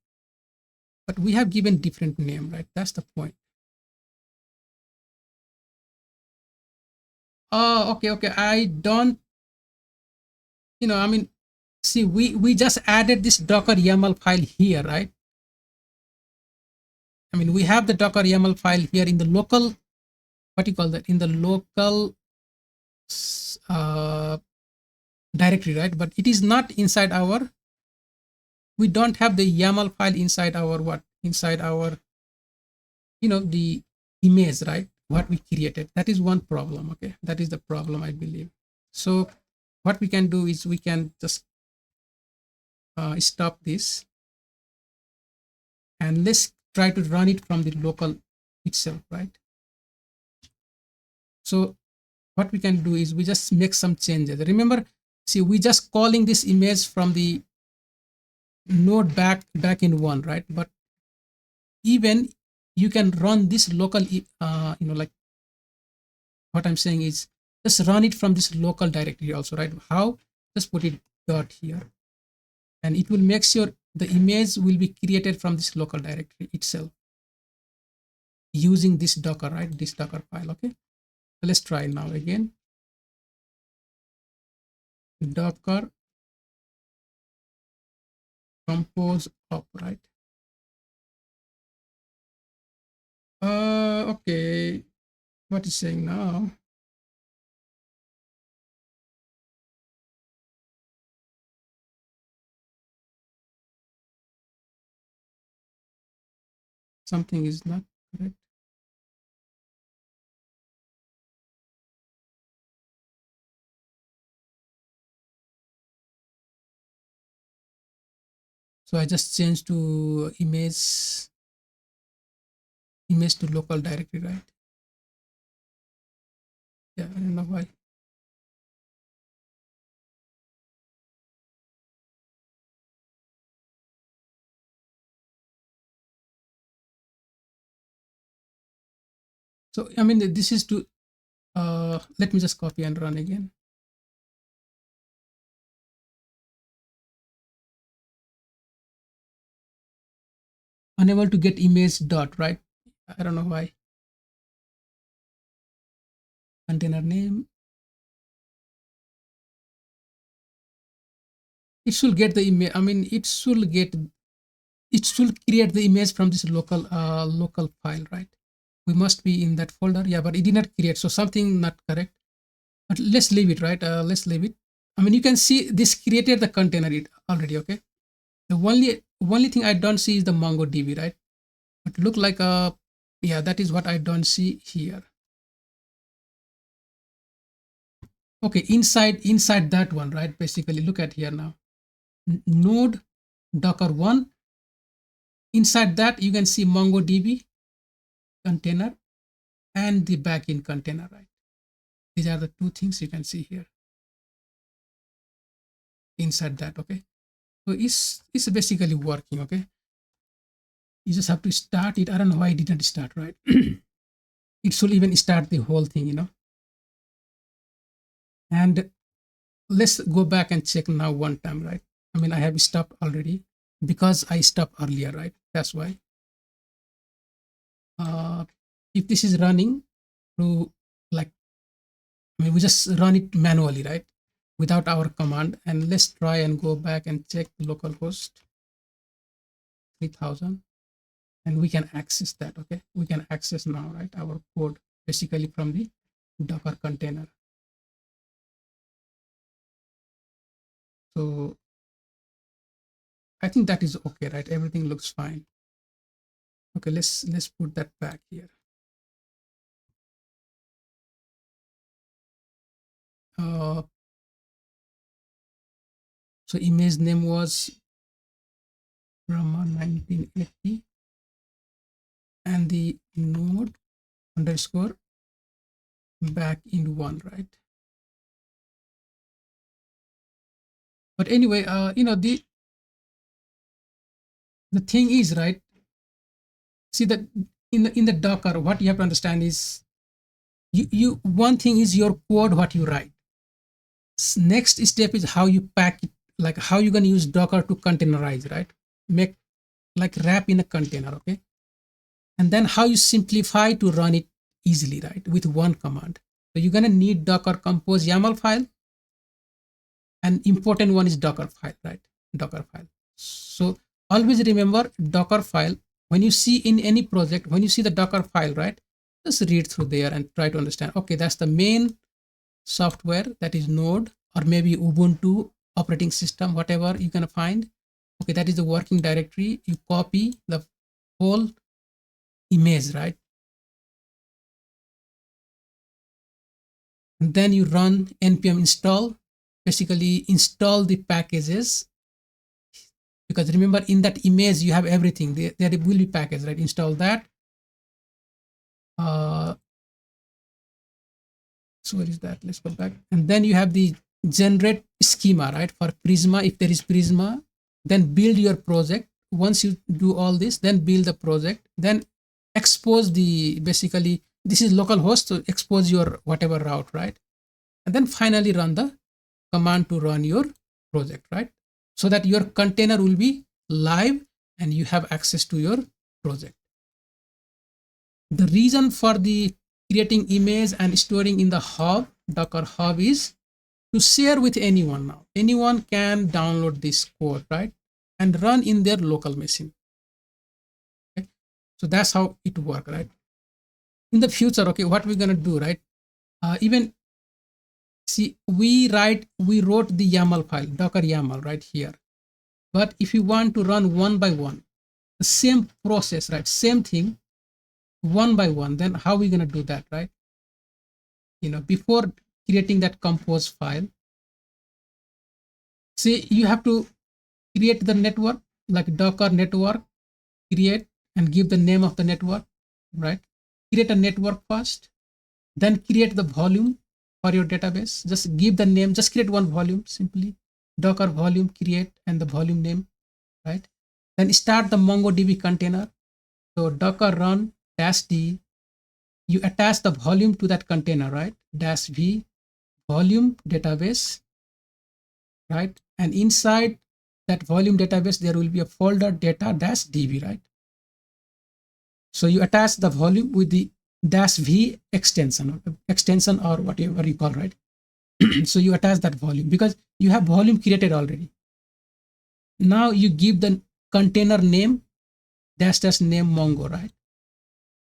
but we have given different name, right? That's the point. Oh, okay. I don't, I mean, see, we just added this Docker YAML file here, right? I mean, we have the Docker YAML file here in the local, what do you call that? In the local uh, directory, right? But it is not inside our, we don't have the YAML file inside our what? Inside our, the image, right? What we created. That is one problem, okay? That is the problem, I believe. So what we can do is we can just stop this and let's try to run it from the local itself, right? So what we can do is we just make some changes. Remember, see, we just calling this image from the node back in one, right? But even you can run this local, like what I'm saying is just run it from this local directory also, right? How? Just put it dot here, and it will make sure the image will be created from this local directory itself using this Docker, right? This Docker file, okay? So let's try now again. Docker compose up, right? Okay. What is saying now? Something is not correct. So I just changed to image to local directory, right? Yeah, I don't know why. So I mean, this is to let me just copy and run again. Unable to get image dot, right? I don't know why. Container name. It should get the image. I mean, it should create the image from this local file, right? We must be in that folder. Yeah, but it did not create. So something not correct. But let's leave it, right? Let's leave it. I mean, you can see this created the container it already, okay? The only thing I don't see is the MongoDB, right? But look like yeah, that is what I don't see here. Okay, inside that one, right? Basically, look at here now. Node Docker 1. Inside that, you can see MongoDB container and the backend container, right? These are the two things you can see here inside that, okay? So it's basically working, okay? You just have to start it. I don't know why it didn't start, right? It should even start the whole thing. And let's go back and check now one time, right? I mean, I have stopped already because I stopped earlier, right? That's why. If this is running through, like, I mean, we just run it manually, right? Without our command. And let's try and go back and check the localhost 3000. And we can access that, okay? We can access now, right? Our code basically from the Docker container. So I think that is okay, right? Everything looks fine. Okay, let's put that back here. So image name was Brahma 1980 and the node underscore back in one, right? But anyway, the thing is, right? See that in the Docker, what you have to understand is you one thing is your code, what you write. Next step is how you pack it, like how you're gonna use Docker to containerize, right? Make like wrap in a container, okay? And then how you simplify to run it easily, right? With one command. So you're going to need Docker Compose YAML file, and important one is Docker file, right? Docker file. So always remember Docker file. When you see in any project, when you see the Docker file, right, just read through there and try to understand, okay, that's the main software, that is Node, or maybe Ubuntu operating system, whatever you're going to find. Okay, that is the working directory. You copy the whole image, right? And then you run npm install, basically install the packages, because remember in that image you have everything. There will be package, right? Install that. So what is that? Let's go back. And then you have the generate schema, right? For Prisma, if there is Prisma, then build your project. Once you do all this, then build the project, then expose the, basically this is localhost, so expose your whatever route, right? And then finally run the command to run your project, right? So that your container will be live and you have access to your project. The reason for the creating image and storing in the hub, Docker hub, is to share with anyone now. Anyone can download this code, right? And run in their local machine. Okay? So that's how it works, right? In the future, okay, what we're gonna do, right? Even see, we wrote the YAML file, Docker YAML right here. But if you want to run one by one, the same process, right? Same thing, one by one, then how are we going to do that, right? Before creating that compose file, see, you have to create the network, like Docker network, create and give the name of the network, right? Create a network first, then create the volume for your database. Just give the name, just create one volume, simply Docker volume, create, and the volume name, right? Then start the MongoDB container. So Docker run -d, you attach the volume to that container, right? -v volume database, right? And inside that volume database, there will be a folder data-db, right? So you attach the volume with the -v extension or whatever you call, right? So you attach that volume because you have volume created already. Now you give the container name --name Mongo, right?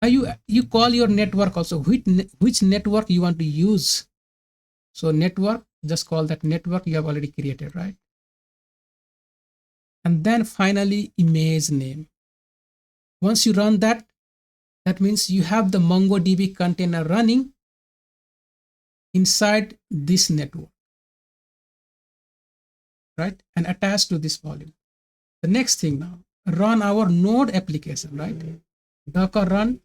Now you call your network also, which network you want to use. So network, just call that network you have already created, right? And then finally image name. Once you run that, that means you have the MongoDB container running inside this network, right? And attached to this volume. The next thing now, run our node application, right? Docker run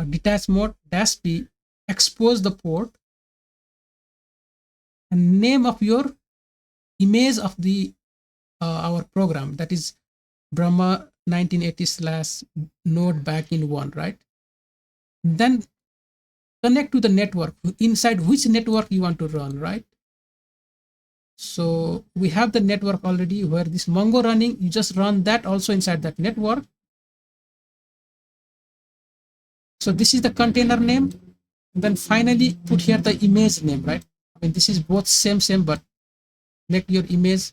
detach mode -p, expose the port, and name of your image of the our program, that is Brahma 1980/node backend1, right? Then connect to the network, inside which network you want to run, right? So we have the network already where this Mongo running, you just run that also inside that network. So this is the container name. And then finally put here the image name, right? I mean, this is both same, but make your image,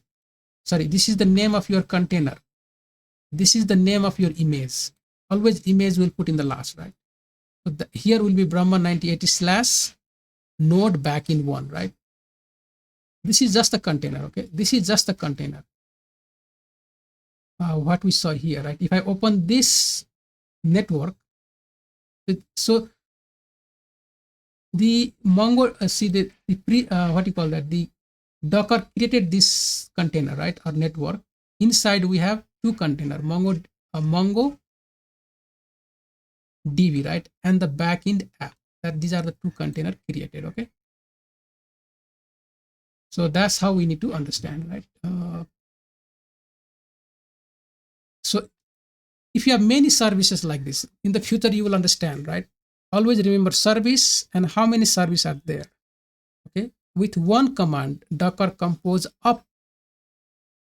sorry, this is the name of your container. This is the name of your image. Always image will put in the last, right? So here will be Brahma 1980/node backend1, right? This is just a container, okay? This is just a container. What we saw here, right? If I open this network, so the Mongo, see the what you call that? The Docker created this container, right? Or network. Inside we have two container, Mongo DB, right? And the backend app. That these are the two container created, okay? So that's how we need to understand, right? So if you have many services like this, in the future you will understand, right? Always remember service and how many services are there, okay? With one command, Docker compose up,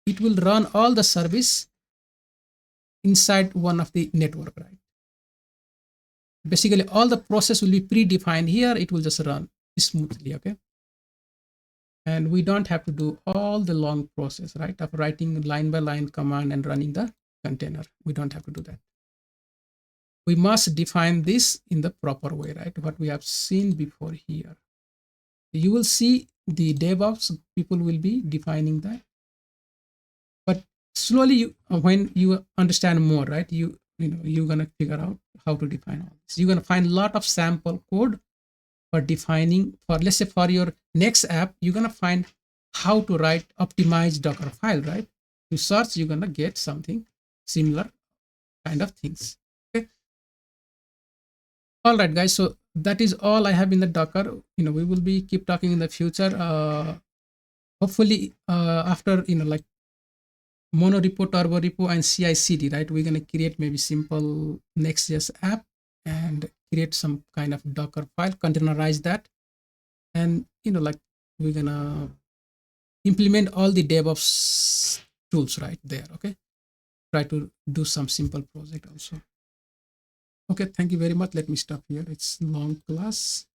it will run all the service inside one of the network, right? Basically all the process will be predefined here, it will just run. smoothly. Okay, and we don't have to do all the long process, right, of writing line by line command and running the container. We don't have to do that. We must define this in the proper way, right? What we have seen before here. You will see the DevOps people will be defining that, but slowly when you understand more, right, you're gonna figure out how to define all this. You're gonna find a lot of sample code for defining, for let's say for your next app, you're gonna find how to write optimized Docker file, right? You search, you're gonna get something similar kind of things. Okay. All right, guys. So that is all I have in the Docker. We will be keep talking in the future. Hopefully, after like monorepo, turbo repo, and CI/CD, right? We're gonna create maybe simple Next.js app and create some kind of Docker file, containerize that, and like we're gonna implement all the DevOps tools right there. Okay, try to do some simple project also. Okay, thank you very much. Let me stop here. It's long class.